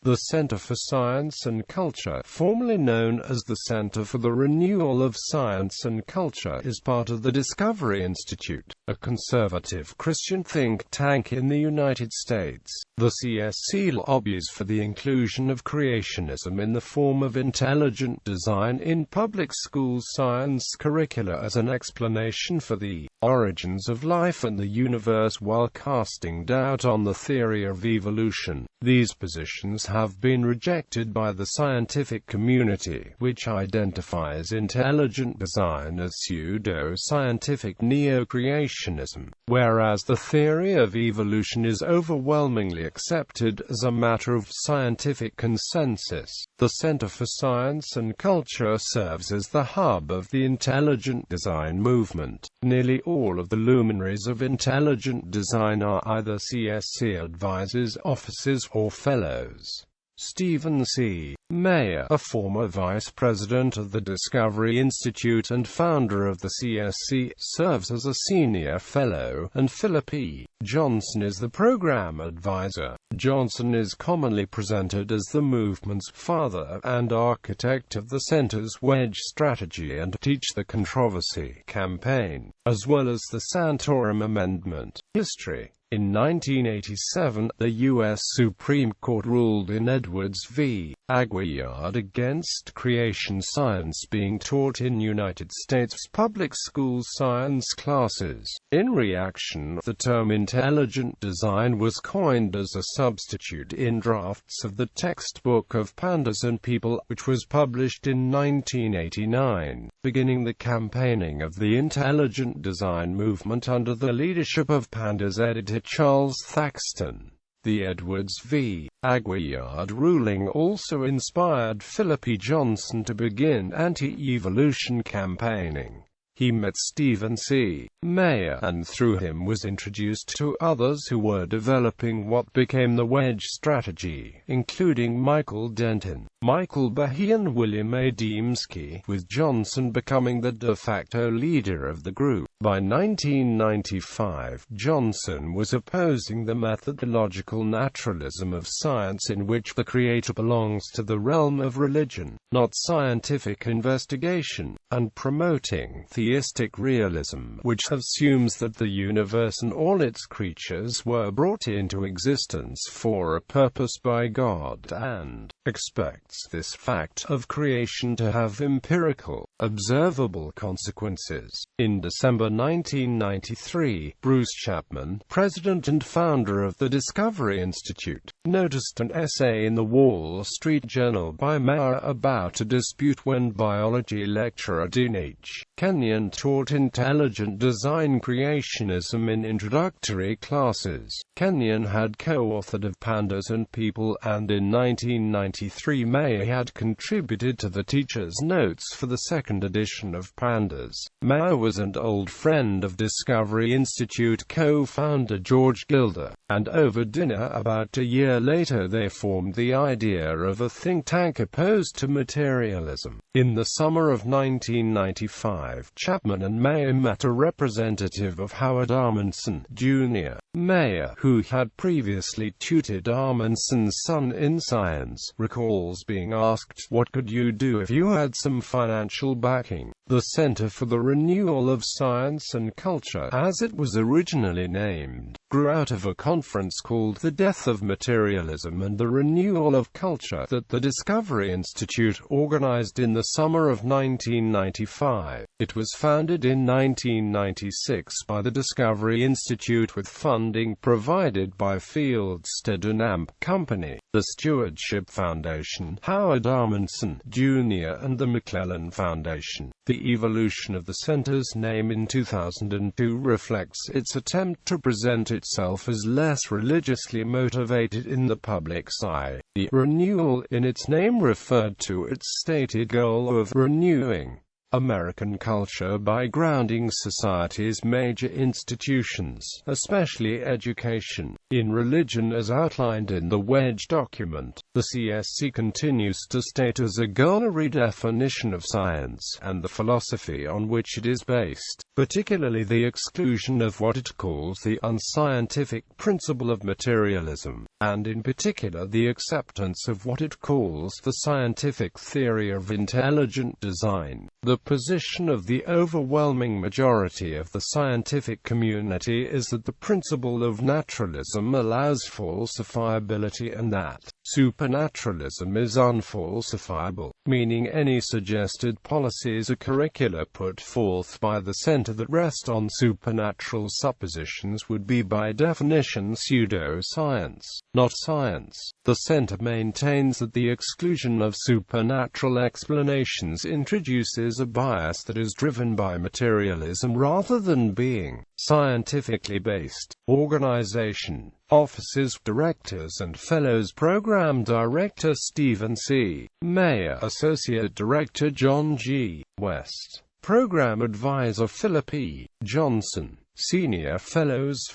The Center for Science and Culture, formerly known as the Center for the Renewal of Science and Culture, is part of the Discovery Institute, a conservative Christian think tank in the United States. The CSC lobbies for the inclusion of creationism in the form of intelligent design in public school science curricula as an explanation for the origins of life and the universe while casting doubt on the theory of evolution. These positions have been rejected by the scientific community, which identifies intelligent design as pseudo-scientific neo-creationism, whereas the theory of evolution is overwhelmingly accepted as a matter of scientific consensus. The Center for Science and Culture serves as the hub of the intelligent design movement. Nearly all of the luminaries of intelligent design are either CSC advisors, officers, or fellows. Stephen C. Mayer, a former vice president of the Discovery Institute and founder of the CSC, serves as a senior fellow, and Philip E. Johnson is the program advisor. Johnson is commonly presented as the movement's father and architect of the center's wedge strategy and Teach the Controversy campaign, as well as the Santorum Amendment. History. In 1987, the U.S. Supreme Court ruled in Edwards v. Aguillard against creation science being taught in United States public school science classes. In reaction, the term intelligent design was coined as a substitute in drafts of the textbook of Pandas and People, which was published in 1989, beginning the campaigning of the intelligent design movement under the leadership of Pandas editor Charles Thaxton. The Edwards v. Aguillard ruling also inspired Philip E. Johnson to begin anti-evolution campaigning. He met Stephen C. Mayer, and through him was introduced to others who were developing what became the wedge strategy, including Michael Denton, Michael Behe and William A. Dembski, with Johnson becoming the de facto leader of the group. By 1995, Johnson was opposing the methodological naturalism of science in which the creator belongs to the realm of religion, not scientific investigation, and promoting theistic realism, which assumes that the universe and all its creatures were brought into existence for a purpose by God, and expects this fact of creation to have empirical, observable consequences. In December 1993, Bruce Chapman, president and founder of the Discovery Institute, noticed an essay in the Wall Street Journal by Mayer about a dispute when biology lecturer Dean H. Kenyon taught intelligent design creationism in introductory classes. Kenyon had co-authored of Pandas and People, and in 1993 Mayer had contributed to the teacher's notes for the second edition of Pandas. Mayer was an old friend of Discovery Institute co-founder George Gilder, and over dinner about a year later they formed the idea of a think tank opposed to materialism. In the summer of 1995, Chapman and Mayer met a representative of Howard Amundsen, Jr. Mayer, who had previously tutored Amundsen's son in science, recalls being asked, "What could you do if you had some financial backing?" The Center for the Renewal of Science and Culture, as it was originally named, grew out of a conference called The Death of Materialism and the Renewal of Culture that the Discovery Institute organized in the summer of 1995. It was founded in 1996 by the Discovery Institute with funding provided by Fieldstead and Amp Company, the Stewardship Foundation, Howard Amundsen, Jr. and the McClellan Foundation. The evolution of the center's name in 2002 reflects its attempt to present itself as less religiously motivated in the public's eye. The renewal in its name referred to its stated goal of renewing American culture by grounding society's major institutions, especially education, in religion as outlined in the Wedge document. The CSC continues to state as a goal a redefinition of science and the philosophy on which it is based, particularly the exclusion of what it calls the unscientific principle of materialism, and in particular the acceptance of what it calls the scientific theory of intelligent design. The position of the overwhelming majority of the scientific community is that the principle of naturalism allows falsifiability and that supernaturalism is unfalsifiable, meaning any suggested policies or curricula put forth by the center that rest on supernatural suppositions would be by definition pseudoscience, not science. The center maintains that the exclusion of supernatural explanations introduces a bias that is driven by materialism rather than being scientifically based. Organization, offices, directors and fellows. Program Director Stephen C. Mayer, Associate Director John G. West, Program Advisor Philip E. Johnson, Senior Fellows.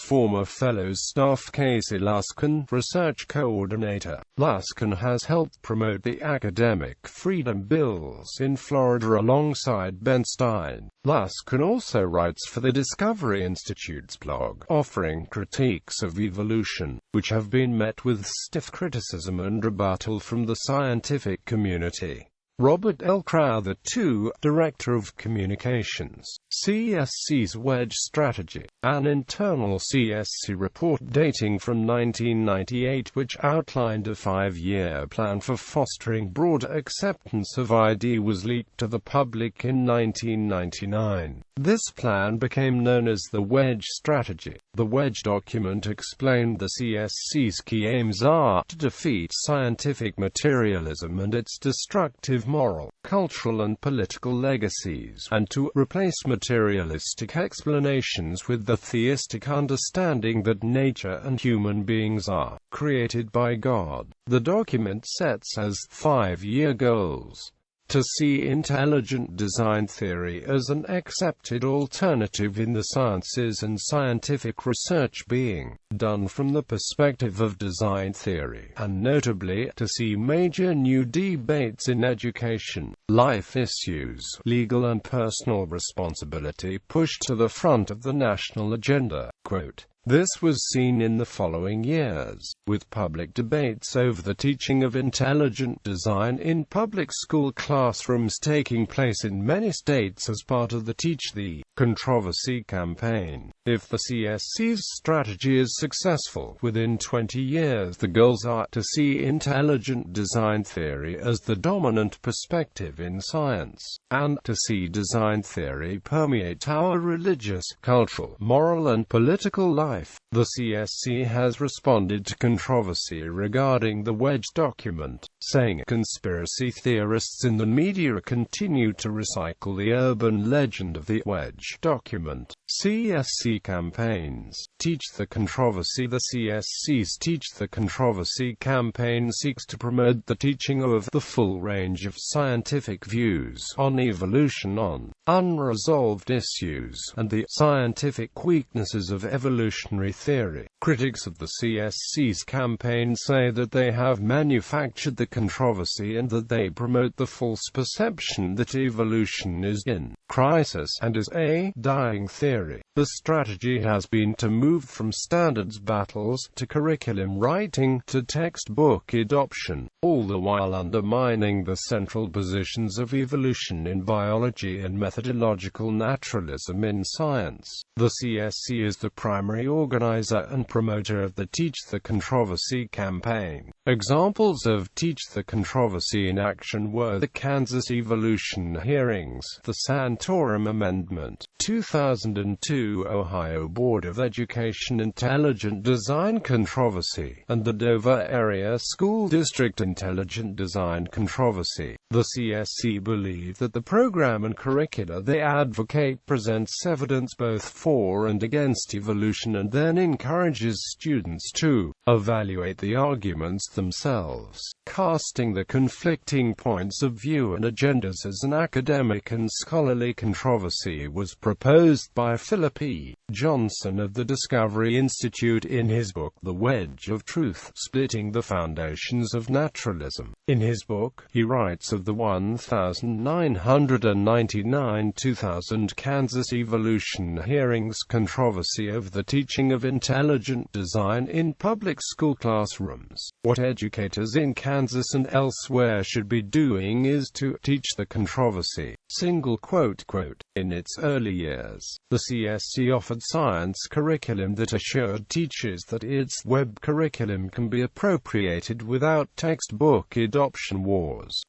Former Fellows Staff Casey Luskin, Research Coordinator. Luskin has helped promote the academic freedom bills in Florida alongside Ben Stein. Luskin also writes for the Discovery Institute's blog, offering critiques of evolution, which have been met with stiff criticism and rebuttal from the scientific community. Robert L. Crowther II, Director of Communications, CSC's Wedge Strategy, an internal CSC report dating from 1998 which outlined a 5-year plan for fostering broad acceptance of ID was leaked to the public in 1999. This plan became known as the Wedge Strategy. The Wedge document explained the CSC's key aims are to defeat scientific materialism and its destructive moral, cultural and political legacies, and to replace materialistic explanations with the theistic understanding that nature and human beings are created by God. The document sets as 5-year goals to see intelligent design theory as an accepted alternative in the sciences and scientific research being done from the perspective of design theory, and notably, to see major new debates in education, life issues, legal and personal responsibility pushed to the front of the national agenda. Quote, "This was seen in the following years, with public debates over the teaching of intelligent design in public school classrooms taking place in many states as part of the Teach the Controversy campaign. If the CSC's strategy is successful, within 20 years the goals are to see intelligent design theory as the dominant perspective in science, and to see design theory permeate our religious, cultural, moral and political life." The CSC has responded to controversy regarding the Wedge document, saying conspiracy theorists in the media continue to recycle the urban legend of the Wedge document. CSC campaigns. Teach the Controversy. The CSC's Teach the Controversy campaign seeks to promote the teaching of the full range of scientific views on evolution, on unresolved issues, and the scientific weaknesses of evolutionary theory. Critics of the CSC's campaign say that they have manufactured the controversy and that they promote the false perception that evolution is in crisis and is a dying theory. The strategy has been to move from standards battles to curriculum writing to textbook adoption, all the while undermining the central positions of evolution in biology and methodological naturalism in science. The CSC is the primary organizer and promoter of the Teach the Controversy campaign. Examples of Teach the Controversy in action were the Kansas evolution hearings, the Santorum Amendment, 2002 Ohio Board of Education Intelligent Design Controversy, and the Dover Area School District Intelligent Design Controversy. The CSC believe that the program and curricula they advocate presents evidence both for and against evolution and then encourages students to evaluate the arguments themselves, casting the conflicting points of view and agendas as an academic and scholarly controversy was proposed by Philip E. Johnson of the Discovery Institute in his book The Wedge of Truth, Splitting the Foundations of Naturalism. In his book, he writes of the 1999 2000 Kansas evolution hearings controversy over the teaching of intelligent design in public school classrooms. What educators in Kansas and elsewhere should be doing is to teach the controversy. In its early years, the CSC offered science curriculum that assured teachers that its web curriculum can be appropriated without textbook adoption wars.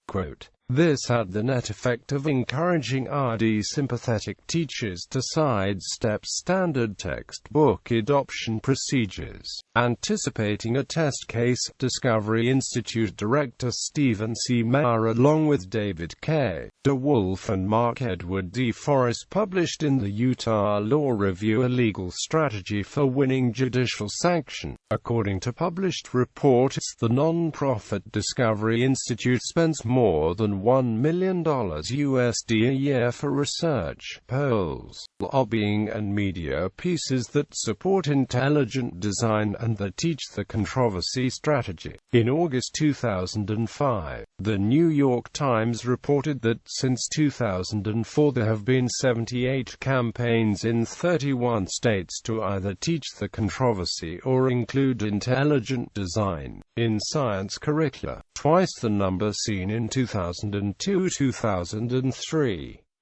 This had the net effect of encouraging ID-sympathetic teachers to sidestep standard textbook adoption procedures. Anticipating a test case, Discovery Institute Director Stephen C. Maher along with David K. DeWolf and Mark Edward D. Forrest published in the Utah Law Review a legal strategy for winning judicial sanction. According to published reports, the non-profit Discovery Institute spends more than $1 million USD a year for research, polls, lobbying and media pieces that support intelligent design and that teach the controversy strategy. In August 2005, the New York Times reported that since 2004 there have been 78 campaigns in 31 states to either teach the controversy or include intelligent design in science curricula, twice the number seen in 2002-2003.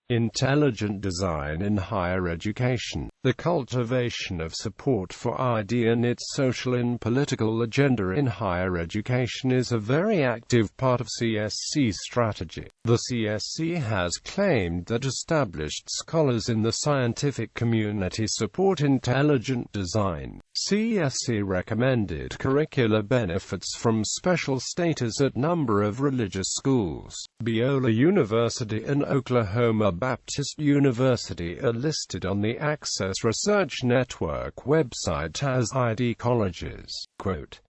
Intelligent design in higher education. The cultivation of support for ID and its social and political agenda in higher education is a very active part of CSC's strategy. The CSC has claimed that established scholars in the scientific community support intelligent design. CSC recommended curricula benefits from special status at number of religious schools. Biola University and Oklahoma Baptist University are listed on the Access Research Network website as ID colleges.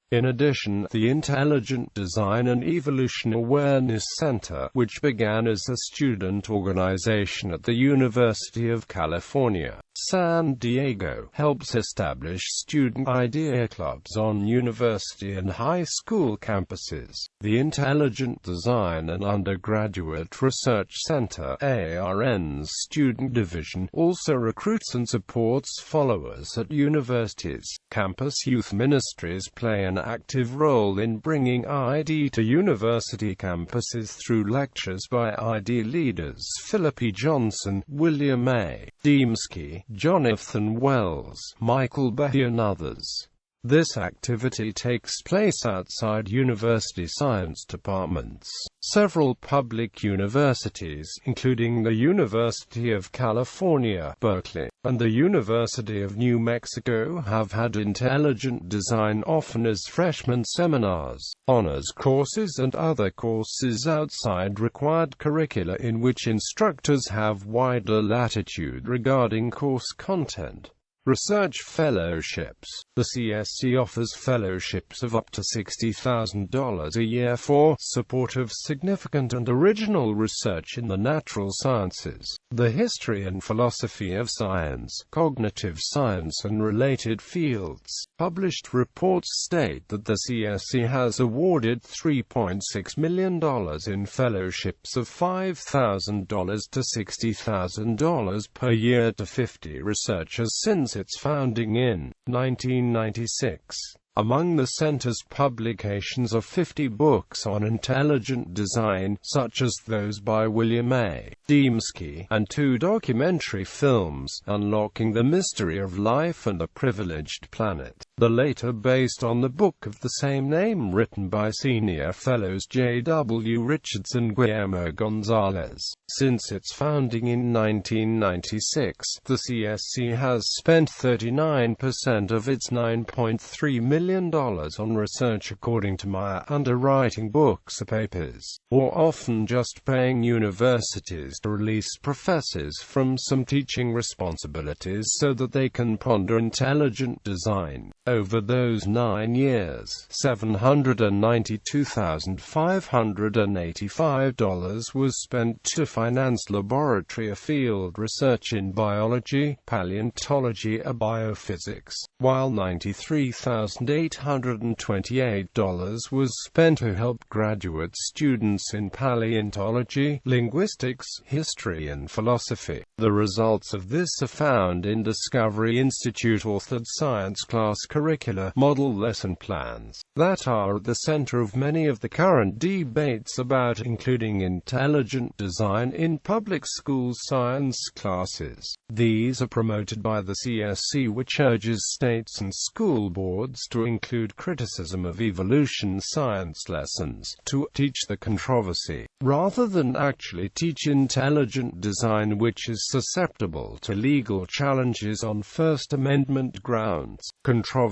In addition, the Intelligent Design and Evolution Awareness Center, which began as a student organization at the University of California, San Diego, helps establish student idea clubs on university and high school campuses. The Intelligent Design and Undergraduate Research Center, ARN's student division, also recruits and supports followers at universities. Campus youth ministries play an active role in bringing ID to university campuses through lectures by ID leaders Philip E. Johnson, William A. Dembski, Jonathan Wells, Michael Behe and others. This activity takes place outside university science departments. Several public universities, including the University of California, Berkeley, and the University of New Mexico, have had intelligent design often as freshman seminars, honors courses and other courses outside required curricula in which instructors have wider latitude regarding course content. Research fellowships. The CSC offers fellowships of up to $60,000 a year for support of significant and original research in the natural sciences, the history and philosophy of science, cognitive science and related fields. Published reports state that the CSC has awarded $3.6 million in fellowships of $5,000 to $60,000 per year to 50 researchers since its founding in 1996. Among the center's publications are 50 books on intelligent design, such as those by William A. Dembski, and 2 documentary films, Unlocking the Mystery of Life and The Privileged Planet. the later based on the book of the same name written by senior fellows J. W. Richards and Guillermo Gonzalez. Since its founding in 1996, the CSC has spent 39% of its $9.3 million on research according to my underwriting books or papers, or often just paying universities to release professors from some teaching responsibilities so that they can ponder intelligent design. Over those 9 years, $792,585 was spent to finance laboratory or field research in biology, paleontology or biophysics, while $93,828 was spent to help graduate students in paleontology, linguistics, history and philosophy. The results of this are found in Discovery Institute-authored science class curricula, model lesson plans, that are at the center of many of the current debates about including intelligent design in public school science classes. These are promoted by the CSC, which urges states and school boards to include criticism of evolution science lessons, to teach the controversy, rather than actually teach intelligent design, which is susceptible to legal challenges on First Amendment grounds. Controversies.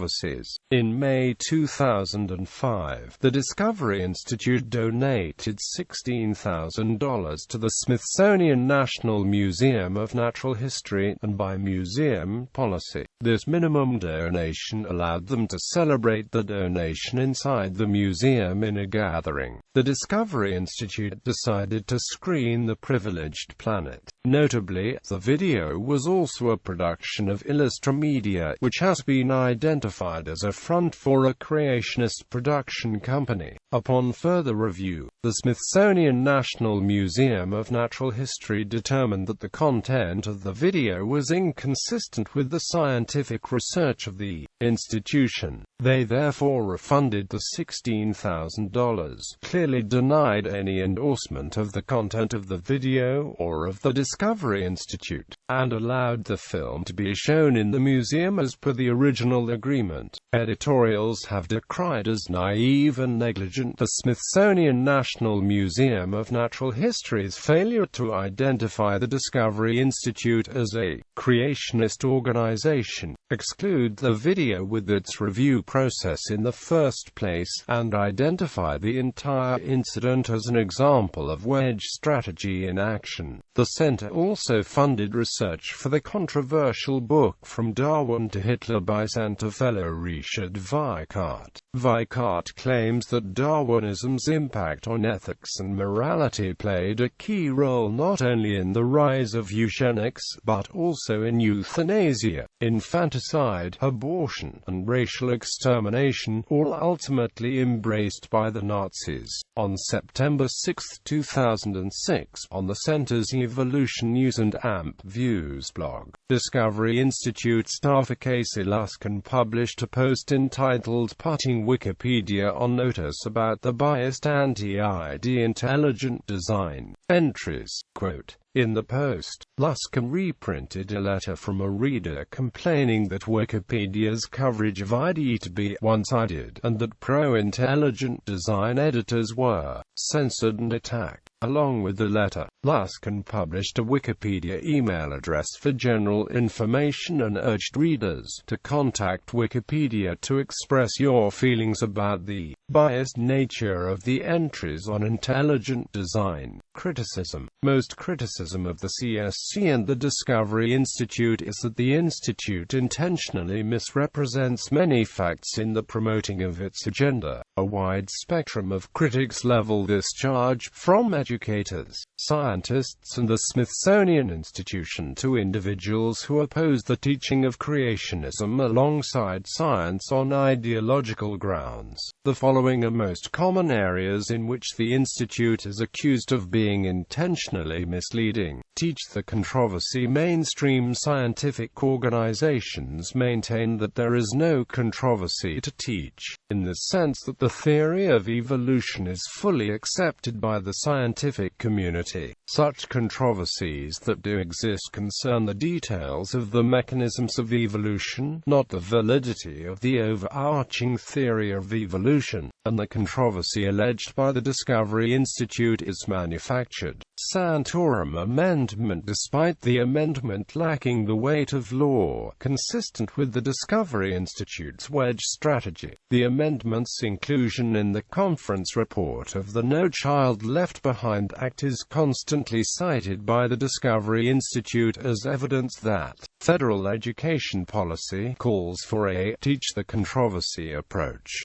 In May 2005, the Discovery Institute donated $16,000 to the Smithsonian National Museum of Natural History, and by museum policy, this minimum donation allowed them to celebrate the donation inside the museum in a gathering. The Discovery Institute decided to screen The Privileged Planet. Notably, the video was also a production of Illustramedia, which has been identified as a front for a creationist production company. Upon further review, the Smithsonian National Museum of Natural History determined that the content of the video was inconsistent with the scientific research of the institution. They therefore refunded the $16,000, clearly denied any endorsement of the content of the video or of the Discovery Institute, and allowed the film to be shown in the museum as per the original agreement. Editorials have decried as naive and negligent the Smithsonian National Museum of Natural History's failure to identify the Discovery Institute as a creationist organization, exclude the video with its review process in the first place, and identify the entire incident as an example of wedge strategy in action. The center also funded research for the controversial book From Darwin to Hitler by center fellow Richard Weikart. Weikart claims that Darwinism's impact on ethics and morality played a key role not only in the rise of eugenics, but also in euthanasia, infanticide, abortion, and racial extermination, all ultimately embraced by the Nazis. On September 6, 2006, on the center's Evolution News and AMP Views blog, Discovery Institute staffer Casey Luskin published a post entitled "Putting Wikipedia on Notice About the Biased Anti-ID Intelligent Design." Entries, quote, in the post, Luskin reprinted a letter from a reader complaining that Wikipedia's coverage of ID to be one-sided, and that pro-intelligent design editors were censored and attacked. Along with the letter, Luskin published a Wikipedia email address for general information and urged readers to contact Wikipedia to express your feelings about the biased nature of the entries on intelligent design. Criticism. Most criticism of the CSC and the Discovery Institute is that the Institute intentionally misrepresents many facts in the promoting of its agenda. A wide spectrum of critics level this charge, from educators, scientists and the Smithsonian Institution to individuals who oppose the teaching of creationism alongside science on ideological grounds. The following are most common areas in which the Institute is accused of being intentionally misleading. Teach the controversy. Mainstream scientific organizations maintain that there is no controversy to teach, in the sense that the The theory of evolution is fully accepted by the scientific community. Such controversies that do exist concern the details of the mechanisms of evolution, not the validity of the overarching theory of evolution, and the controversy alleged by the Discovery Institute is manufactured. Santorum Amendment. Despite the amendment lacking the weight of law, consistent with the Discovery Institute's wedge strategy, the amendment's inclusion in the conference report of the No Child Left Behind Act is constantly cited by the Discovery Institute as evidence that federal education policy calls for a teach the controversy approach.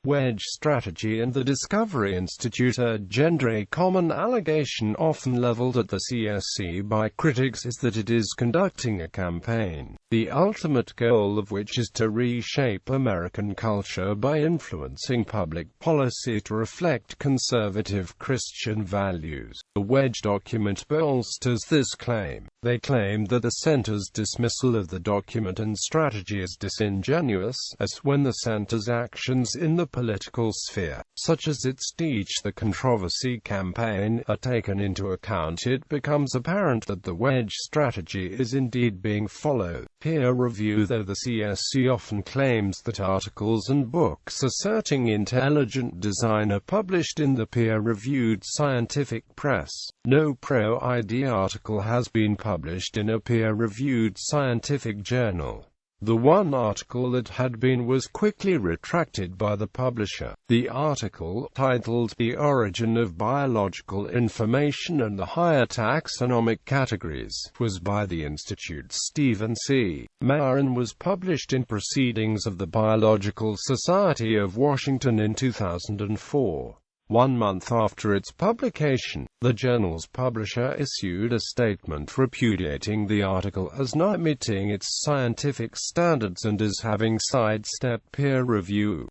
Wedge strategy and the Discovery Institute agenda. A common allegation often leveled at the CSC by critics is that it is conducting a campaign, the ultimate goal of which is to reshape American culture by influencing public policy to reflect conservative Christian values. The wedge document bolsters this claim. They claim that the center's dismissal of the document and strategy is disingenuous, as when the center's actions in the political sphere, such as its Teach the Controversy campaign, are taken into account, it becomes apparent that the wedge strategy is indeed being followed. Peer review. Though the CSC often claims that articles and books asserting intelligent design are published in the peer-reviewed scientific press, no pro-ID article has been published in a peer-reviewed scientific journal. The one article that had been was quickly retracted by the publisher. The article, titled The Origin of Biological Information and the Higher Taxonomic Categories, was by the Institute's Stephen C. Mayer and was published in Proceedings of the Biological Society of Washington in 2004. 1 month after its publication, the journal's publisher issued a statement repudiating the article as not meeting its scientific standards and as having sidestepped peer review.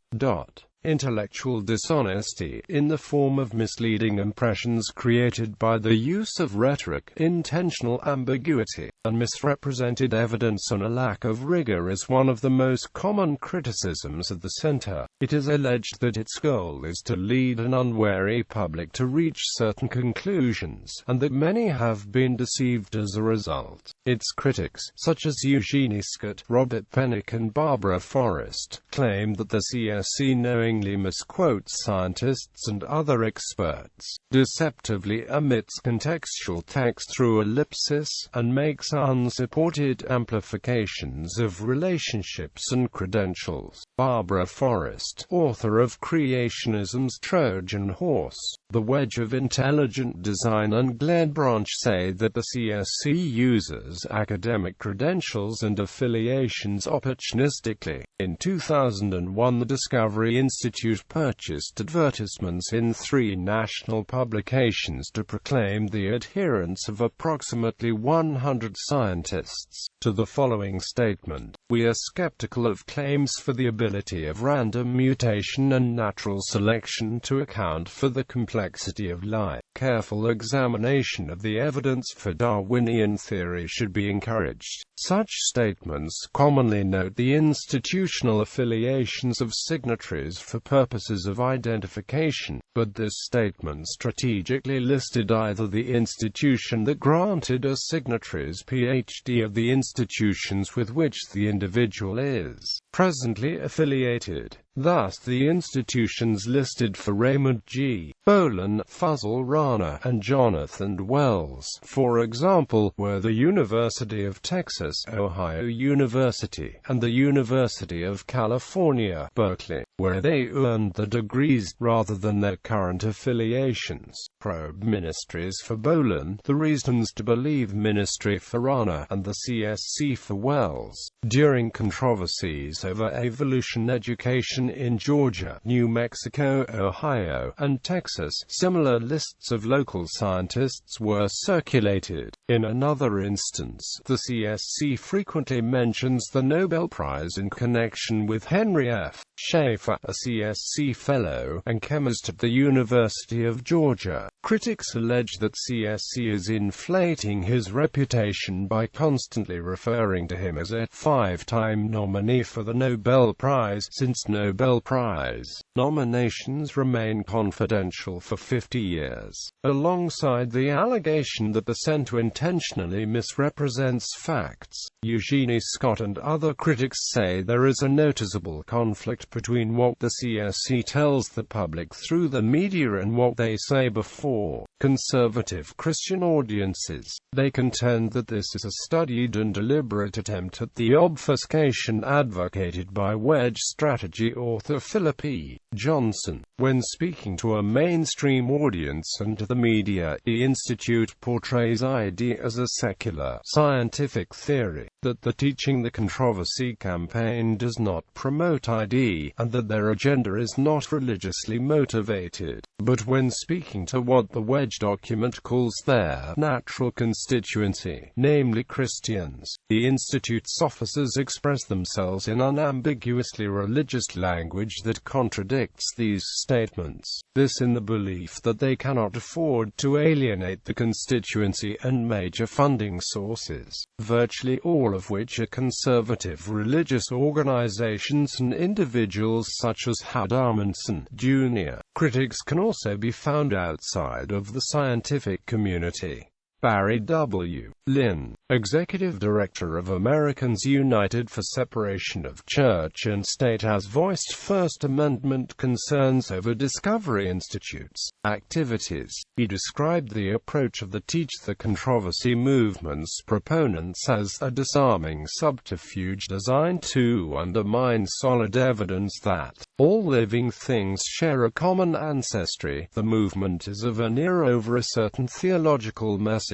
Intellectual dishonesty, in the form of misleading impressions created by the use of rhetoric, intentional ambiguity, and misrepresented evidence and a lack of rigor is one of the most common criticisms of the center. It is alleged that its goal is to lead an unwary public to reach certain conclusions, and that many have been deceived as a result. Its critics, such as Eugenie Scott, Robert Pennock and Barbara Forrest, claim that the CSC knowingly misquotes scientists and other experts, deceptively omits contextual text through ellipsis, and makes unsupported amplifications of relationships and credentials. Barbara Forrest, author of Creationism's Trojan Horse, The Wedge of Intelligent Design, and Glenn Branch say that the CSC uses academic credentials and affiliations opportunistically. In 2001, the Discovery Institute purchased advertisements in 3 national publications to proclaim the adherence of approximately 100 scientists to the following statement: "We are skeptical of claims for the ability of random mutation and natural selection to account for the complexity of life. Careful examination of the evidence for Darwinian theory should be encouraged." Such statements commonly note the institutional affiliations of signatories for purposes of identification, but this statement strategically listed either the institution that granted a signatory's PhD of the institutions with which the individual is presently affiliated. Thus, the institutions listed for Raymond G. Bolan, Fazl Rana, and Jonathan Wells, for example, were the University of Texas, Ohio University, and the University of California, Berkeley, where they earned the degrees, rather than their current affiliations. Probe Ministries for Bolan, The Reasons to Believe Ministry for Rana, and the CSC for Wells. During controversies over evolution education in Georgia, New Mexico, Ohio, and Texas, similar lists of local scientists were circulated. In another instance, the CSC frequently mentions the Nobel Prize in connection with Henry F. Schaefer, a CSC fellow and chemist at the University of Georgia. Critics allege that CSC is inflating his reputation by constantly referring to him as a five-time nominee for the Nobel Prize, since Nobel Prize nominations remain confidential for 50 years. Alongside the allegation that the center intentionally misrepresents facts, Eugenie Scott and other critics say there is a noticeable conflict between what the CSC tells the public through the media and what they say before conservative Christian audiences. They contend that this is a studied and deliberate attempt at the obfuscation advocated by wedge strategy author Philip E. Johnson. When speaking to a mainstream audience and to the media, the Institute portrays ID as a secular, scientific theory, that the Teaching the Controversy campaign does not promote ID, and that their agenda is not religiously motivated. But when speaking to what the wedge document calls their natural constituency, namely Christians, the Institute's officers express themselves in unambiguously religious language that contradicts these statements. This in the belief that they cannot afford to alienate the constituency and major funding sources, virtually all of which are conservative religious organizations and individuals such as Howard Amundsen, Jr. Critics can also be found outside of the scientific community. Barry W. Lynn, executive director of Americans United for Separation of Church and State, has voiced First Amendment concerns over Discovery Institute's activities. He described the approach of the Teach the Controversy movement's proponents as a disarming subterfuge designed to undermine solid evidence that all living things share a common ancestry. The movement is a veneer over a certain theological message.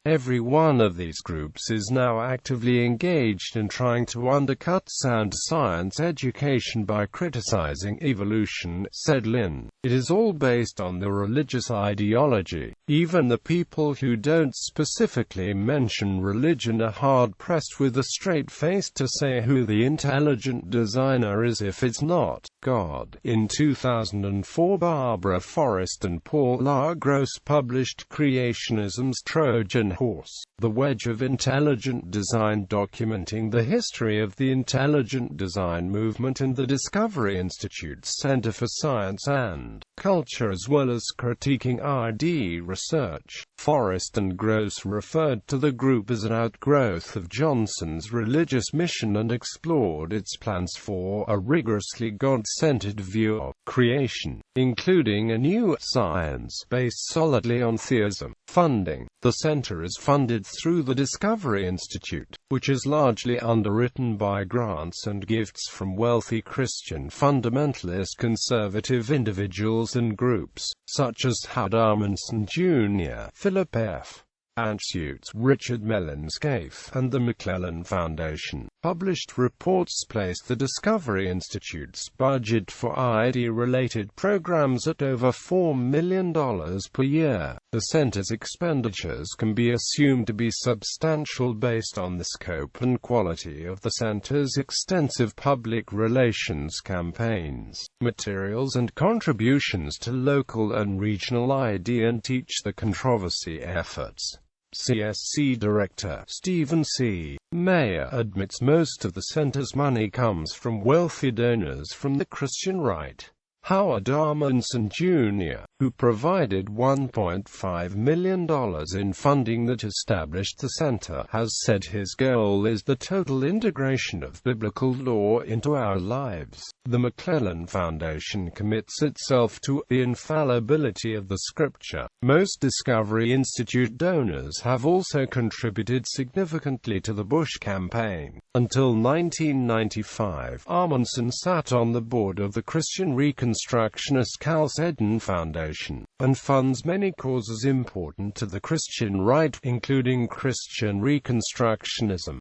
Every one of these groups is now actively engaged in trying to undercut sound science education by criticizing evolution, said Lynn. It is all based on the religious ideology. Even the people who don't specifically mention religion are hard-pressed with a straight face to say who the intelligent designer is if it's not God. In 2004, Barbara Forrest and Paul R. Gross published Creationism's Trojan Horse, The Wedge of Intelligent Design, documenting the history of the intelligent design movement and the Discovery Institute's Center for Science and Culture, as well as critiquing ID research. Forrest and Gross referred to the group as an outgrowth of Johnson's religious mission and explored its plans for a rigorously God-centered view of creation, including a new science based solidly on theism. Funding. The center is funded through the Discovery Institute, which is largely underwritten by grants and gifts from wealthy Christian fundamentalist conservative individuals and groups, such as Howard Amundsen Jr., Philip F. Anschutz, Richard Mellon Scaife, and the McClellan Foundation. Published reports place the Discovery Institute's budget for ID-related programs at over $4 million per year. The center's expenditures can be assumed to be substantial based on the scope and quality of the center's extensive public relations campaigns, materials and contributions to local and regional ID and Teach the Controversy efforts. CSC Director Stephen C. Mayer admits most of the center's money comes from wealthy donors from the Christian right. Howard Amundsen Jr., who provided $1.5 million in funding that established the center, has said his goal is the total integration of biblical law into our lives. The McClellan Foundation commits itself to the infallibility of the Scripture. Most Discovery Institute donors have also contributed significantly to the Bush campaign. Until 1995, Amundsen sat on the board of the Christian Reconstructionist Chalcedon Foundation, and funds many causes important to the Christian right, including Christian Reconstructionism.